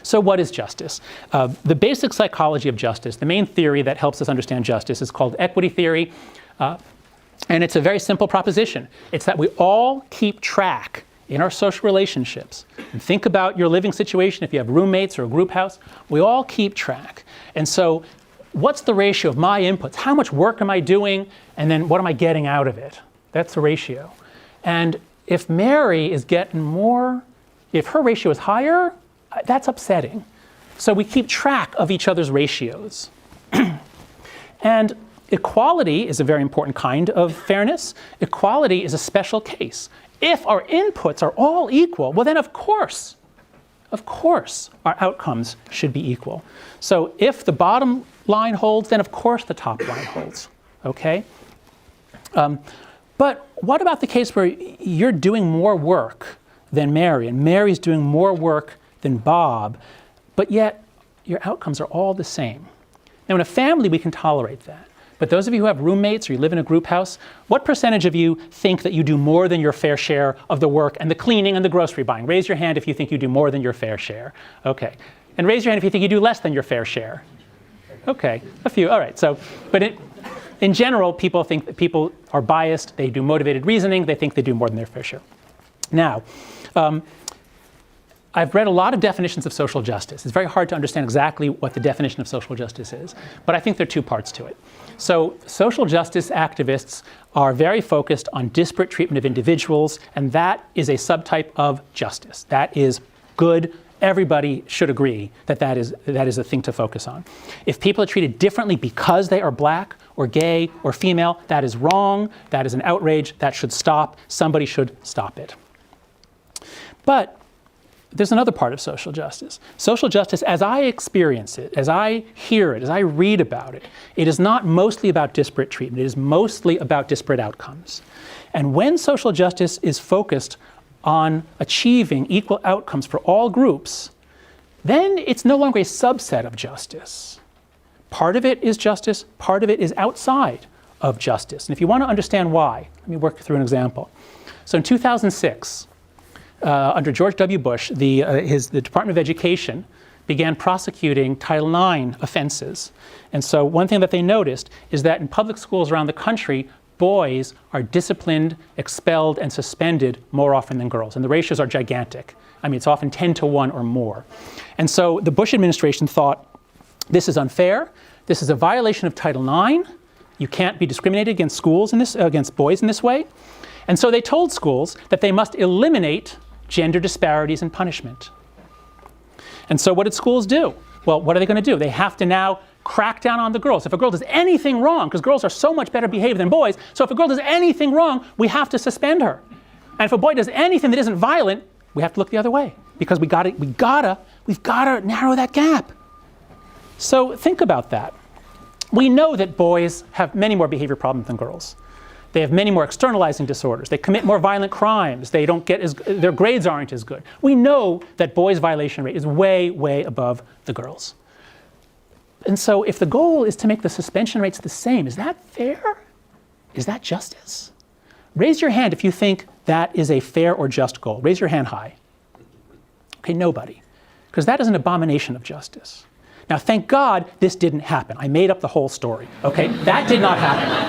So what is justice? The basic psychology of justice, the main theory that helps us understand justice, is called equity theory. And it's a very simple proposition. It's that we all keep track in our social relationships. And think about your living situation, if you have roommates or a group house, we all keep track. And so what's the ratio of my inputs? How much work am I doing? And then what am I getting out of it? That's the ratio. And if Mary is getting more, if her ratio is higher, that's upsetting. So we keep track of each other's ratios. And equality is a very important kind of fairness. Equality is a special case. If our inputs are all equal, well then of course, our outcomes should be equal. So if the bottom line holds, then of course the top line holds, okay? But what about the case where you're doing more work than Mary, and Mary's doing more work than Bob, but yet your outcomes are all the same? Now in a family we can tolerate that. But those of you who have roommates or you live in a group house, what percentage of you think that you do more than your fair share of the work and the cleaning and the grocery buying? Raise your hand if you think you do more than your fair share. Okay. And raise your hand if you think you do less than your fair share. Okay, a few. All right. So, but in general, people think that people are biased. They do motivated reasoning. They think they do more than their fair share. Now, I've read a lot of definitions of social justice. It's very hard to understand exactly what the definition of social justice is, but I think there are two parts to it. So social justice activists are very focused on disparate treatment of individuals, and that is a subtype of justice. That is good. Everybody should agree that that is a thing to focus on. If people are treated differently because they are black or gay or female, that is wrong. That is an outrage. That should stop. Somebody should stop it. But there's another part of social justice. Social justice, as I experience it, as I hear it, as I read about it, it is not mostly about disparate treatment. It is mostly about disparate outcomes. And when social justice is focused on achieving equal outcomes for all groups, then it's no longer a subset of justice. Part of it is justice, part of it is outside of justice. And if you want to understand why, let me work through an example. So in 2006, under George W. Bush, the Department of Education began prosecuting Title IX offenses. And so one thing that they noticed is that in public schools around the country, boys are disciplined, expelled, and suspended more often than girls. And the ratios are gigantic. I mean, it's often 10 to 1 or more. And so the Bush administration thought, this is unfair. This is a violation of Title IX. You can't be discriminated against against boys in this way. And so they told schools that they must eliminate gender disparities in punishment. And so what did schools do? Well, what are they going to do? They have to now crack down on the girls. If a girl does anything wrong, because girls are so much better behaved than boys, so if a girl does anything wrong, we have to suspend her. And if a boy does anything that isn't violent, we have to look the other way, because we've got to narrow that gap. So think about that. We know that boys have many more behavior problems than girls. They have many more externalizing disorders. They commit more violent crimes. They don't get their grades aren't as good. We know that boys' violation rate is way, way above the girls. And so if the goal is to make the suspension rates the same, is that fair? Is that justice? Raise your hand if you think that is a fair or just goal. Raise your hand high. Okay, nobody. Because that is an abomination of justice. Now, thank God this didn't happen. I made up the whole story. Okay, that did not happen.